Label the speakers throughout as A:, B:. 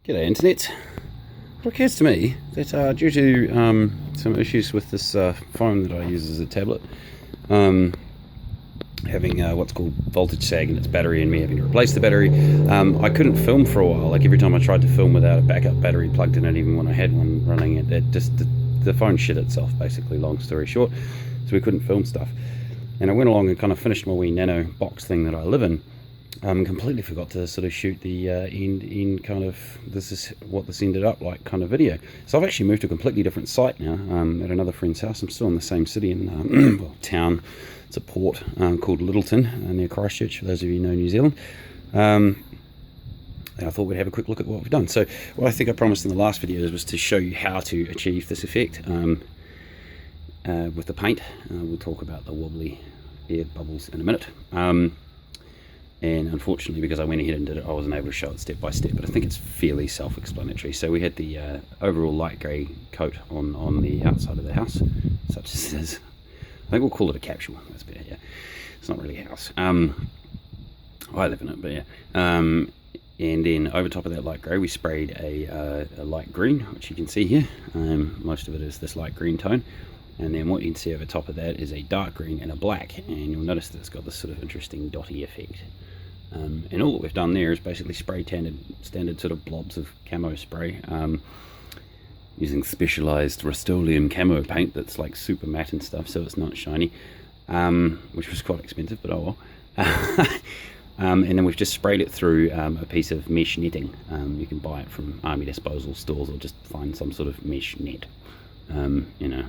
A: G'day Internet. It occurs to me that due to some issues with this phone that I use as a tablet, having what's called voltage sag in its battery and me having to replace the battery, I couldn't film for a while. Like every time I tried to film without a backup battery plugged in, and even when I had one running, the phone shit itself, basically, long story short, so we couldn't film stuff. And I went along and kind of finished my wee Nano box thing that I live in. Completely forgot to sort of shoot the end kind of, this is what this ended up like kind of video. So I've actually moved to a completely different site now, at another friend's house. I'm still in the same city in well, town. It's a port called Littleton near Christchurch, for those of you who know New Zealand. And I thought we'd have a quick look at what we've done. So what I think I promised in the last video was to show you how to achieve this effect with the paint. We'll talk about the wobbly air bubbles in a minute. And unfortunately, because I went ahead and did it, I wasn't able to show it step by step, but I think it's fairly self-explanatory. So we had the overall light grey coat on the outside of the house, such as it is. I think we'll call it a capsule. That's better, yeah. It's not really a house. I live in it, but yeah. And then over top of that light grey, we sprayed a light green, which you can see here. Most of it is this light green tone. And then what you can see over top of that is a dark green and a black. And you'll notice that it's got this sort of interesting dotty effect. And all that we've done there is basically spray standard sort of blobs of camo spray, using specialized Rust-Oleum camo paint that's like super matte and stuff, so it's not shiny, which was quite expensive, but oh well. And then we've just sprayed it through a piece of mesh netting. You can buy it from army disposal stores, or just find some sort of mesh net. You know,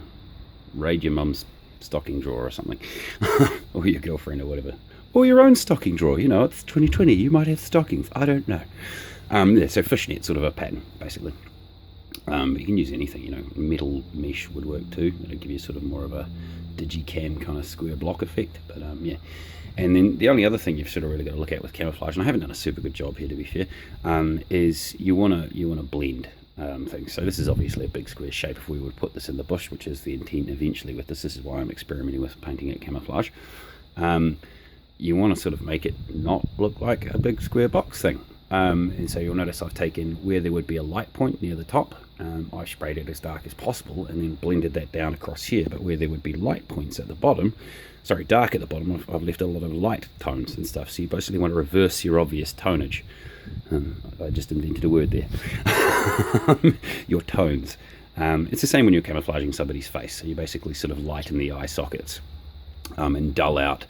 A: raid your mum's stocking drawer or something, or your girlfriend or whatever. Or your own stocking drawer, you know, it's 2020, you might have stockings, I don't know. Yeah, so fishnet, sort of a pattern, basically. You can use anything, you know, metal mesh would work too. It'll give you sort of more of a digicam kind of square block effect, but yeah. And then the only other thing you've sort of really got to look at with camouflage, and I haven't done a super good job here to be fair, is you wanna blend things. So this is obviously a big square shape if we would put this in the bush, which is the intent eventually with this. This is why I'm experimenting with painting it camouflage. You want to sort of make it not look like a big square box thing. And so you'll notice I've taken where there would be a light point near the top, I sprayed it as dark as possible and then blended that down across here. But where there would be light points at the bottom, sorry, dark at the bottom, I've left a lot of light tones and stuff. So you basically want to reverse your obvious tonage. I just invented a word there. Your tones. It's the same when you're camouflaging somebody's face. So you basically sort of lighten the eye sockets and dull out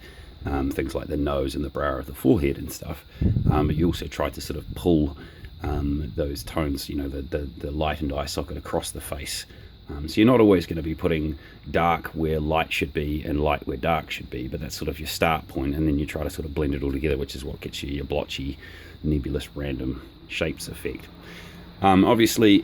A: things like the nose and the brow of the forehead and stuff, but you also try to sort of pull those tones, you know, the lightened eye socket across the face. So you're not always going to be putting dark where light should be and light where dark should be, but that's sort of your start point, and then you try to sort of blend it all together, which is what gets you your blotchy, nebulous, random shapes effect. Obviously,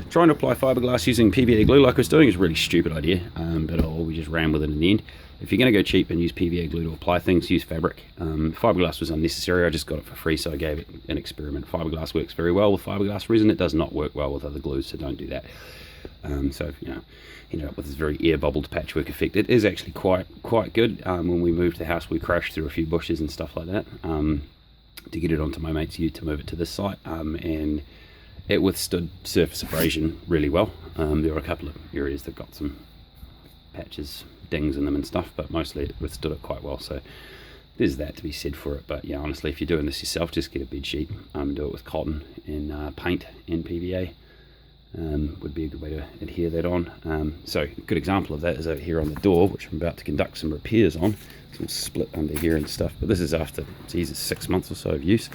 A: trying to apply fiberglass using PVA glue like I was doing is a really stupid idea, but we just ran with it in the end. If you're going to go cheap and use PVA glue to apply things, use fabric. Fiberglass was unnecessary. I just got it for free, so I gave it an experiment. Fiberglass works very well with fiberglass resin. It does not work well with other glues, so don't do that. So, you know, ended up with this very air bubbled patchwork effect. It is actually quite good. When we moved the house, we crashed through a few bushes and stuff like that to get it onto my mate's ute to move it to this site, and it withstood surface abrasion really well. There were a couple of areas that got some patches, dings in them and stuff, but mostly it withstood it quite well, so there's that to be said for it. But yeah, honestly, if you're doing this yourself, just get a bed sheet, do it with cotton and paint and PVA. Would be a good way to adhere that on. So a good example of that is over here on the door, which I'm about to conduct some repairs on. It's all split under here and stuff, but this is after, Jesus, 6 months or so of use.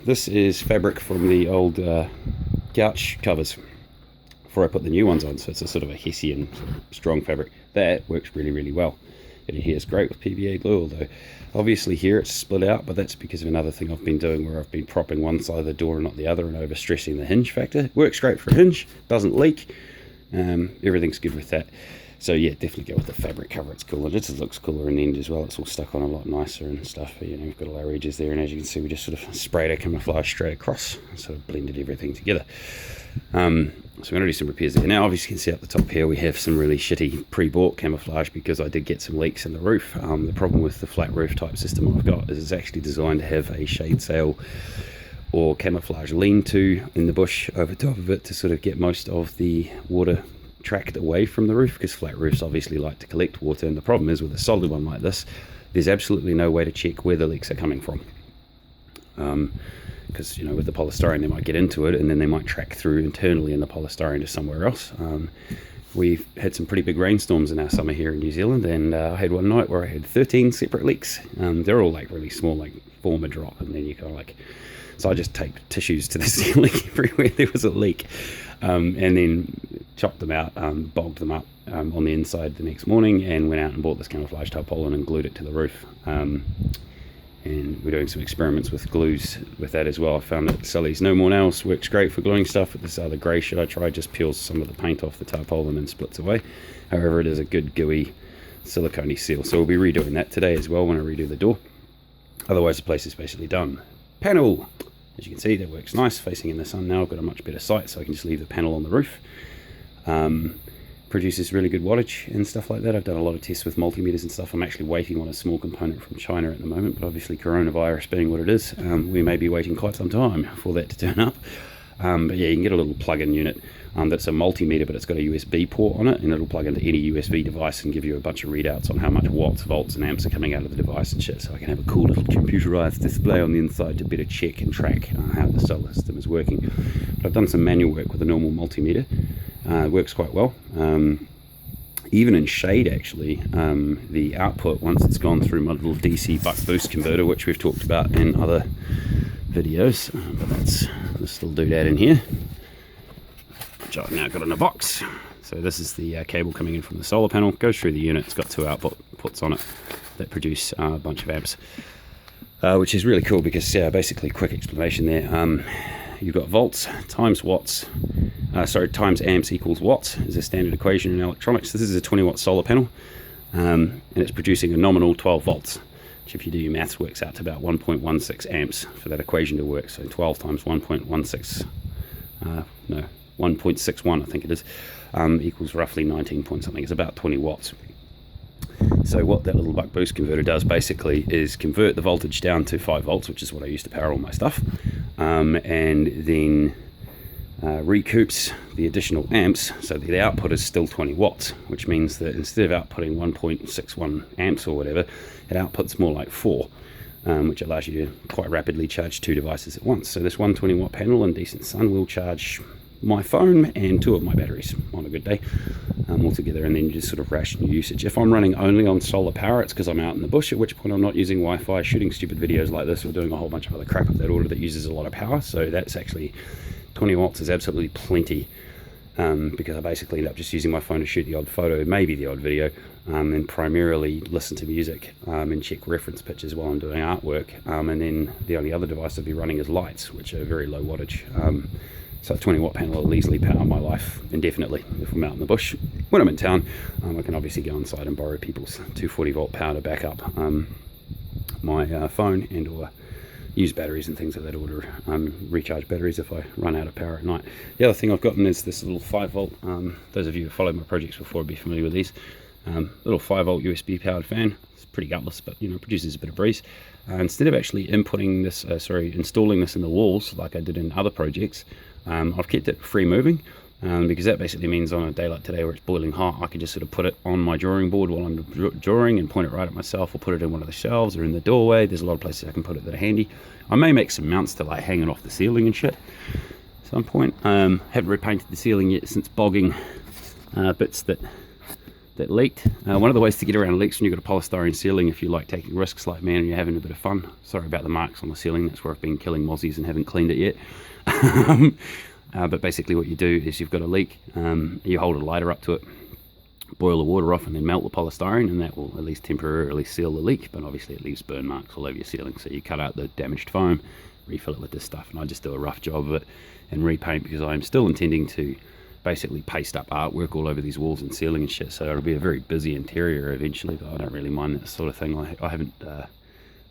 A: This is fabric from the old couch covers before I put the new ones on, so it's a sort of a Hessian strong fabric. That works really, really well. It adheres great with PVA glue, although obviously here it's split out, but that's because of another thing I've been doing where I've been propping one side of the door and not the other and overstressing the hinge factor. Works great for a hinge, doesn't leak, everything's good with that. So yeah, definitely go with the fabric cover, it's cool. It just looks cooler in the end as well, it's all stuck on a lot nicer and stuff. But, you know, we've got all our edges there, and as you can see, we just sort of sprayed our camouflage straight across and sort of blended everything together. So we're going to do some repairs there. Now obviously you can see up the top here we have some really shitty pre-bought camouflage because I did get some leaks in the roof. The problem with the flat roof type system I've got is it's actually designed to have a shade sail or camouflage lean-to in the bush over top of it to sort of get most of the water tracked away from the roof, because flat roofs obviously like to collect water, and the problem is with a solid one like this, there's absolutely no way to check where the leaks are coming from. Because with the polystyrene they might get into it and then they might track through internally in the polystyrene to somewhere else. We've had some pretty big rainstorms in our summer here in New Zealand, and I had one night where I had 13 separate leaks. They're all like really small, like form a drop, and then you kind of like, so I just taped tissues to the ceiling everywhere there was a leak, and then chopped them out, bogged them up on the inside the next morning, and went out and bought this camouflage tarpaulin and glued it to the roof. And we're doing some experiments with glues with that as well. I found that Sully's No More Nails works great for gluing stuff, but this other grey shit I tried just peels some of the paint off the tarpaulin and splits away. However, it is a good gooey silicone seal, so we'll be redoing that today as well when I redo the door. Otherwise the place is basically done. Panel! As you can see, that works nice, facing in the sun now. I've got a much better sight, so I can just leave the panel on the roof. Produces really good wattage and stuff like that. I've done a lot of tests with multimeters and stuff. I'm actually waiting on a small component from China at the moment, but obviously coronavirus being what it is, we may be waiting quite some time for that to turn up. But yeah, you can get a little plug-in unit that's a multimeter, but it's got a USB port on it, and it'll plug into any USB device and give you a bunch of readouts on how much watts, volts and amps are coming out of the device and shit, so I can have a cool little computerized display on the inside to better check and track how the solar system is working. But I've done some manual work with a normal multimeter. It works quite well. Even in shade, actually, the output, once it's gone through my little DC buck boost converter, which we've talked about in other videos, but that's this little doodad in here, which I've now got in a box. So this is the cable coming in from the solar panel, goes through the unit. It's got two outputs on it that produce a bunch of amps, which is really cool because, basically, quick explanation there. You've got volts times watts, times amps equals watts is a standard equation in electronics. This is a 20 watt solar panel, and it's producing a nominal 12 volts, which if you do your maths works out to about 1.16 amps for that equation to work. So 12 times 1.16, 1.61 I think it is, equals roughly 19 point something. It's about 20 watts. So what that little buck boost converter does basically is convert the voltage down to 5 volts, which is what I use to power all my stuff, and then recoups the additional amps, so the output is still 20 watts, which means that instead of outputting 1.61 amps or whatever, it outputs more like 4, which allows you to quite rapidly charge two devices at once. So this 120 watt panel in decent sun will charge my phone and 2 of my batteries on a good day, all together, and then you just sort of ration your usage. If I'm running only on solar power, it's because I'm out in the bush, at which point I'm not using Wi-Fi, shooting stupid videos like this, or doing a whole bunch of other crap of that order that uses a lot of power. So that's actually 20 watts is absolutely plenty, because I basically end up just using my phone to shoot the odd photo, maybe the odd video, and primarily listen to music and check reference pictures while I'm doing artwork, and then the only other device I'll be running is lights, which are very low wattage. So a 20 watt panel will easily power my life indefinitely if I'm out in the bush. When I'm in town, I can obviously go inside and borrow people's 240 volt power to back up my phone, and or use batteries and things of that order, recharge batteries if I run out of power at night. The other thing I've gotten is this little 5 volt, those of you who followed my projects before would be familiar with these, little 5 volt USB powered fan. It's pretty gutless, but produces a bit of breeze. Instead of actually installing this in the walls like I did in other projects, I've kept it free moving, because that basically means on a day like today where it's boiling hot, I can just sort of put it on my drawing board while I'm drawing and point it right at myself, or put it in one of the shelves or in the doorway. There's a lot of places I can put it that are handy. I may make some mounts to like hanging off the ceiling and shit at some point. Haven't repainted the ceiling yet since bogging bits that leaked. One of the ways to get around leaks when you've got a polystyrene ceiling, if you like taking risks like me and you're having a bit of fun, sorry about the marks on the ceiling, that's where I've been killing mozzies and haven't cleaned it yet. But basically what you do is you've got a leak, you hold a lighter up to it, boil the water off and then melt the polystyrene, and that will at least temporarily seal the leak, but obviously it leaves burn marks all over your ceiling. So you cut out the damaged foam, refill it with this stuff, and I just do a rough job of it and repaint, because I'm still intending to basically paste up artwork all over these walls and ceiling and shit, so it'll be a very busy interior eventually, but I don't really mind that sort of thing. I haven't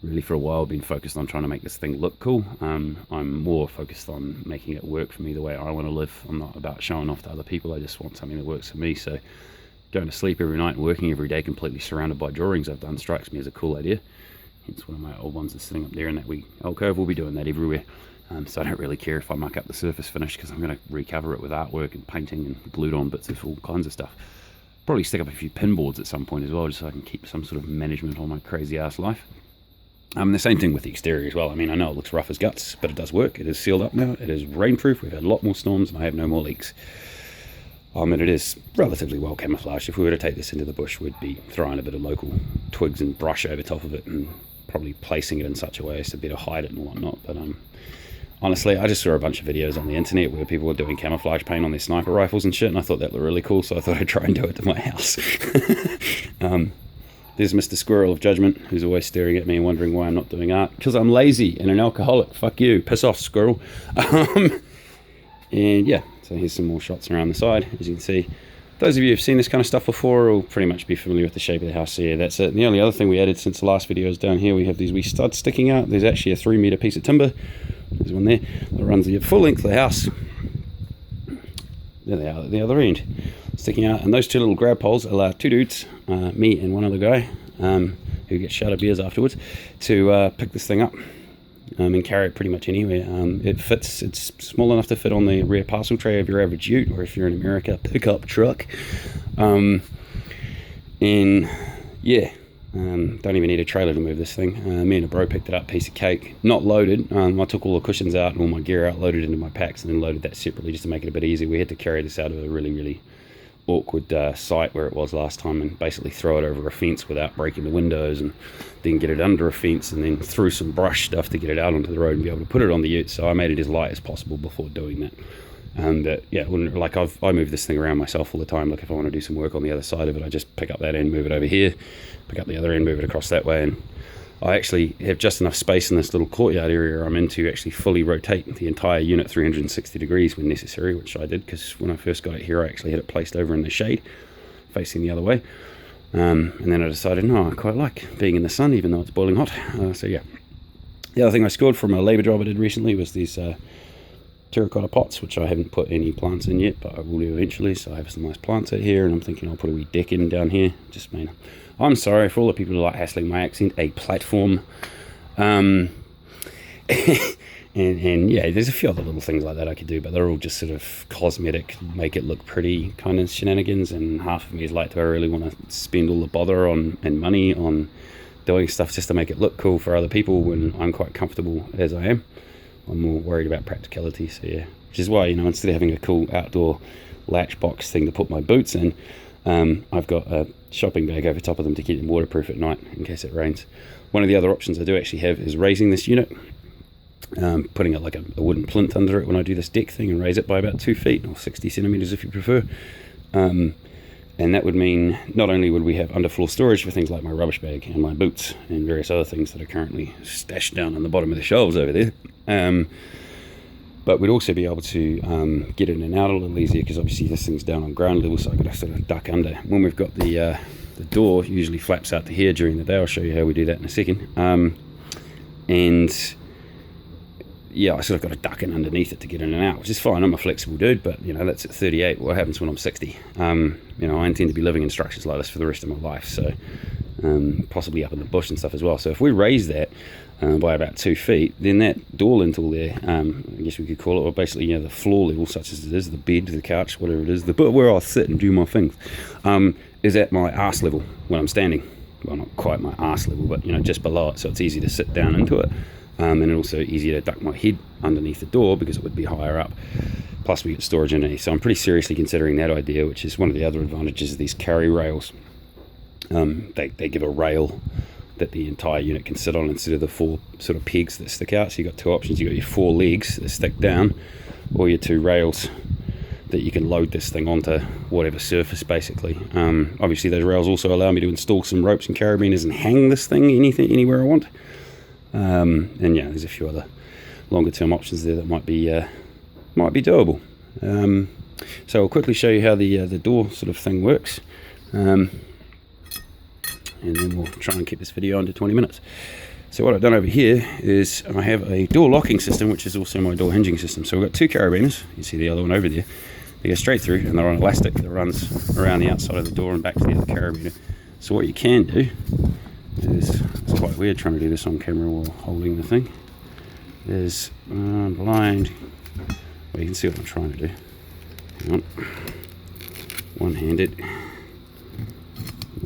A: really for a while been focused on trying to make this thing look cool. I'm more focused on making it work for me the way I want to live. I'm not about showing off to other people, I just want something that works for me. So going to sleep every night and working every day completely surrounded by drawings I've done strikes me as a cool idea. Hence one of my old ones is sitting up there in that wee alcove. We'll be doing that everywhere. So I don't really care if I muck up the surface finish, because I'm going to recover it with artwork and painting and glued on bits of all kinds of stuff. Probably stick up a few pin boards at some point as well, just so I can keep some sort of management on my crazy ass life. The same thing with the exterior as well. I mean, I know it looks rough as guts, but it does work. It is sealed up now. It is rainproof. We've had a lot more storms and I have no more leaks. And it is relatively well camouflaged. If we were to take this into the bush, we'd be throwing a bit of local twigs and brush over top of it and probably placing it in such a way as to better hide it and whatnot. But honestly, I just saw a bunch of videos on the internet where people were doing camouflage paint on their sniper rifles and shit, and I thought that looked really cool, so I thought I'd try and do it to my house. There's Mr. Squirrel of Judgment, who's always staring at me and wondering why I'm not doing art. Because I'm lazy and an alcoholic. Fuck you. Piss off, Squirrel. And yeah, so here's some more shots around the side. As you can see, those of you who've seen this kind of stuff before will pretty much be familiar with the shape of the house. So yeah, that's it. And the only other thing we added since the last video is down here, we have these wee studs sticking out. There's actually a 3-meter piece of timber. There's one there that runs the full length of the house. There they are at the other end, sticking out. And those two little grab poles allow two dudes, me and one other guy, who gets shot of beers afterwards, to pick this thing up and carry it pretty much anywhere. It fits. It's small enough to fit on the rear parcel tray of your average ute, or if you're in America, pickup truck. And yeah, don't even need a trailer to move this thing. Me and a bro picked it up, piece of cake, not loaded. I took all the cushions out and all my gear out, loaded into my packs, and then loaded that separately just to make it a bit easier. We had to carry this out of a really awkward site where it was last time, and basically throw it over a fence without breaking the windows, and then get it under a fence, and then through some brush stuff to get it out onto the road and be able to put it on the ute. So I made it as light as possible before doing that. And yeah, like I move this thing around myself all the time. Like if I want to do some work on the other side of it, I just pick up that end, move it over here, pick up the other end, move it across that way. And I actually have just enough space in this little courtyard area I'm in to actually fully rotate the entire unit 360 degrees when necessary, which I did, because when I first got it here I actually had it placed over in the shade facing the other way, and then I decided no, I quite like being in the sun even though it's boiling hot. So yeah, the other thing I scored from a labour job I did recently was these terracotta pots, which I haven't put any plants in yet, but I will do eventually. So I have some nice plants out here, and I'm thinking I'll put a wee deck in down here. Just mean, I'm sorry for all the people who like hassling my accent, a platform. And yeah, there's a few other little things like that I could do, but they're all just sort of cosmetic, make it look pretty kind of shenanigans. And half of me is like, do I really want to spend all the bother on and money on doing stuff just to make it look cool for other people when I'm quite comfortable as I am? I'm more worried about practicality. So yeah, which is why, you know, instead of having a cool outdoor latch box thing to put my boots in, I've got a shopping bag over top of them to keep them waterproof at night in case it rains. One of the other options I do actually have is raising this unit, putting it like a wooden plinth under it when I do this deck thing, and raise it by about 2 feet or 60 centimeters if you prefer. And that would mean not only would we have underfloor storage for things like my rubbish bag and my boots and various other things that are currently stashed down on the bottom of the shelves over there, but we'd also be able to get in and out a little easier, because obviously this thing's down on ground level, so I've got to sort of duck under. When we've got the door usually flaps out to here during the day. I'll show you how we do that in a second. And yeah, I sort of got to duck in underneath it to get in and out, which is fine. I'm a flexible dude, but you know, that's at 38. What happens when I'm 60? You know, I intend to be living in structures like this for the rest of my life, so possibly up in the bush and stuff as well. So if we raise that by about 2 feet, then that door lintel there, I guess we could call it, or basically, you know, the floor level, such as it is, the bed, the couch, whatever it is, the where I sit and do my things, is at my arse level when I'm standing. Well, not quite my arse level, but you know, just below it, so it's easy to sit down into it. And also easier to duck my head underneath the door because it would be higher up. Plus we get storage underneath. So I'm pretty seriously considering that idea, which is one of the other advantages of these carry rails. They give a rail that the entire unit can sit on instead of the 4 sort of pegs that stick out. So you've got 2 options. You've got your 4 legs that stick down, or your 2 rails that you can load this thing onto whatever surface, basically. Obviously those rails also allow me to install some ropes and carabiners and hang this thing anywhere I want. And yeah, there's a few other longer term options there that might be doable. So I'll quickly show you how the door sort of thing works, and then we'll try and keep this video under 20 minutes. So what I've done over here is I have a door locking system, which is also my door hinging system. So we've got 2 carabiners. You see the other one over there. They go straight through, and they're on elastic that runs around the outside of the door and back to the other carabiner. So what you can do is, it's quite weird trying to do this on camera while holding the thing. is blind. Well, you can see what I'm trying to do. Hang on. One-handed.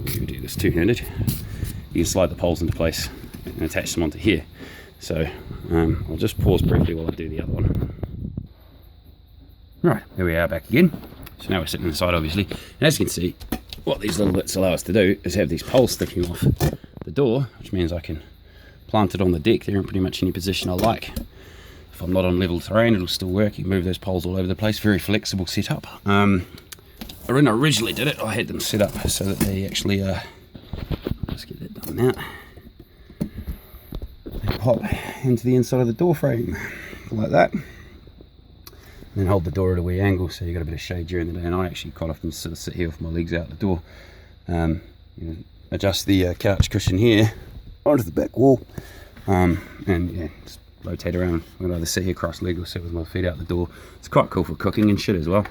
A: We do this two-handed. You can slide the poles into place and attach them onto here. So I'll just pause briefly while I do the other one. Right, here we are back again. So now we're sitting inside, obviously. And as you can see, what these little bits allow us to do is have these poles sticking off the door, which means I can plant it on the deck there in pretty much any position I like. If I'm not on level terrain, it'll still work. You can move those poles all over the place. Very flexible setup. When I originally did it, I had them set up so that they actually, let's get that done now. They pop into the inside of the door frame, like that. And then hold the door at a wee angle so you've got a bit of shade during the day. And I actually quite often sort of sit here with my legs out the door. You know, adjust the couch cushion here onto the back wall. And yeah, just rotate around. I'm gonna either sit here cross-legged or sit with my feet out the door. It's quite cool for cooking and shit as well.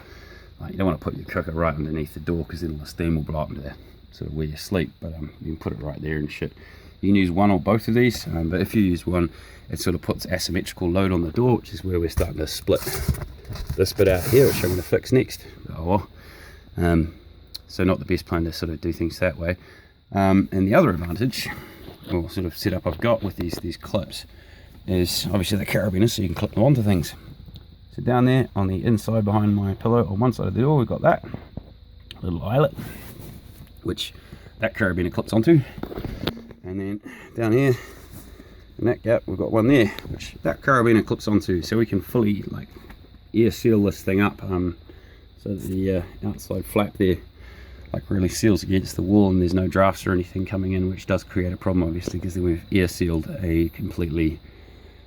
A: Like, you don't want to put your cooker right underneath the door because then all the steam will blow up into there, sort of where you sleep. But you can put it right there and shit. You can use one or both of these, but if you use one, it sort of puts asymmetrical load on the door, which is where we're starting to split this bit out here, which I'm going to fix next. So not the best plan to sort of do things that way. And the other advantage, or sort of setup I've got with these clips, is obviously the carabiners, so you can clip them onto things. So down there on the inside behind my pillow on one side of the door, we've got that little eyelet, which that carabiner clips onto. And then down here in that gap, we've got one there, which that carabiner clips onto. So we can fully like air seal this thing up, so that the outside flap there like really seals against the wall and there's no drafts or anything coming in, which does create a problem obviously because then we've air sealed a completely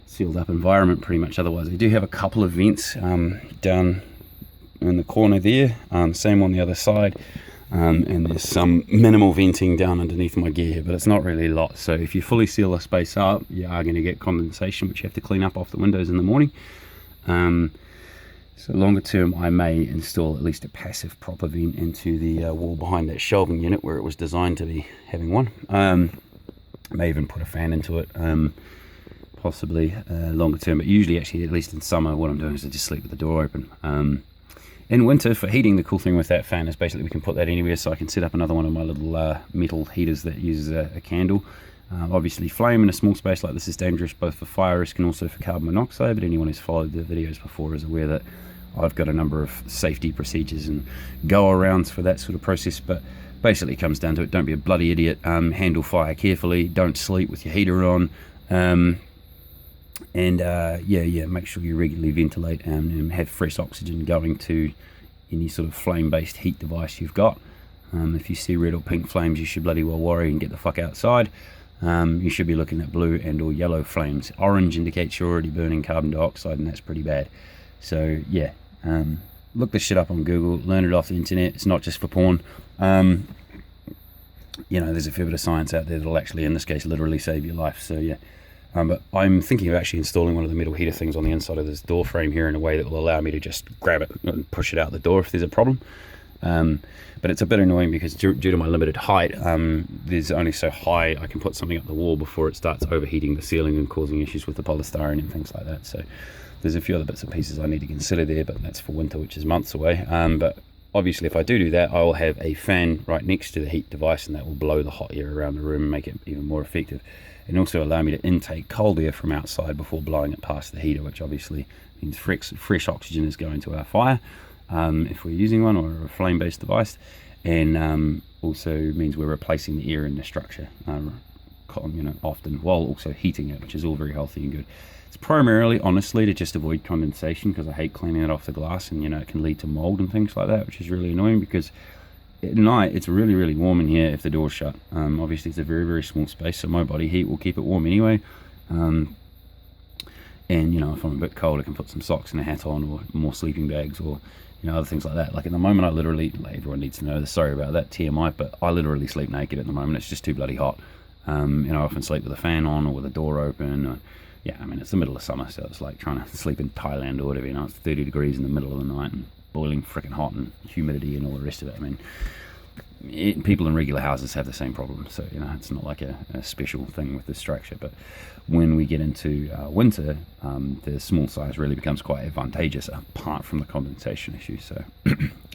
A: sealed up environment pretty much. Otherwise, we do have a couple of vents down in the corner there, same on the other side, and there's some minimal venting down underneath my gear here, but it's not really a lot. So if you fully seal the space up, you are going to get condensation, which you have to clean up off the windows in the morning. So longer term, I may install at least a passive proper vent into the wall behind that shelving unit where it was designed to be having one. I may even put a fan into it, possibly longer term, but usually actually at least in summer what I'm doing is I just sleep with the door open. In winter, for heating, the cool thing with that fan is basically we can put that anywhere, so I can set up another one of my little metal heaters that uses a candle. Obviously flame in a small space like this is dangerous both for fire risk and also for carbon monoxide, but anyone who's followed the videos before is aware that I've got a number of safety procedures and go-arounds for that sort of process. But basically it comes down to it, don't be a bloody idiot, handle fire carefully, don't sleep with your heater on, make sure you regularly ventilate and have fresh oxygen going to any sort of flame-based heat device you've got. If you see red or pink flames, you should bloody well worry and get the fuck outside. You should be looking at blue and or yellow flames. Orange indicates you're already burning carbon dioxide, and that's pretty bad. So yeah, look this shit up on Google, learn it off the internet. It's not just for porn. You know, there's a fair bit of science out there that'll actually, in this case, literally save your life. So yeah. But I'm thinking of actually installing one of the metal heater things on the inside of this door frame here in a way that will allow me to just grab it and push it out the door if there's a problem. But it's a bit annoying because due to my limited height, there's only so high I can put something up the wall before it starts overheating the ceiling and causing issues with the polystyrene and things like that. So there's a few other bits and pieces I need to consider there, but that's for winter, which is months away. But obviously if I do that, I will have a fan right next to the heat device, and that will blow the hot air around the room and make it even more effective, and also allow me to intake cold air from outside before blowing it past the heater, which obviously means fresh oxygen is going to our fire if we're using one or a flame-based device, and also means we're replacing the air in the structure, often while also heating it, which is all very healthy and good. It's primarily, honestly, to just avoid condensation, because I hate cleaning it off the glass, and it can lead to mold and things like that, which is really annoying because at night it's really, really warm in here if the door's shut. Obviously it's a very, very small space, so my body heat will keep it warm anyway. And if I'm a bit cold, I can put some socks and a hat on, or more sleeping bags, or other things like that. Like at the moment, I literally, everyone needs to know this, sorry about that, TMI, but I literally sleep naked at the moment. It's just too bloody hot. I often sleep with a fan on or with a door open. It's the middle of summer, so it's like trying to sleep in Thailand or whatever. It's 30 degrees in the middle of the night and boiling freaking hot and humidity and all the rest of it. people in regular houses have the same problem, so you know it's not like a special thing with this structure. But when we get into winter, the small size really becomes quite advantageous, apart from the condensation issue. So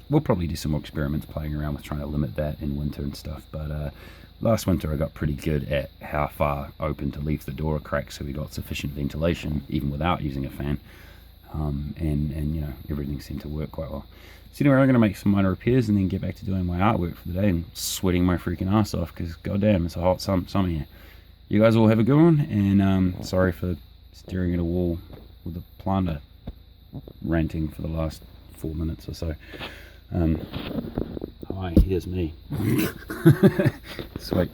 A: we'll probably do some more experiments playing around with trying to limit that in winter and stuff. But last winter I got pretty good at how far open to leave the door a crack, so we got sufficient ventilation even without using a fan, and you know, everything seemed to work quite well. So anyway, I'm going to make some minor repairs and then get back to doing my artwork for the day and sweating my freaking ass off, because goddamn, it's a hot summer here. You guys all have a good one, and sorry for staring at a wall with a planter ranting for the last 4 minutes or so. Hi, here's me. Sweet.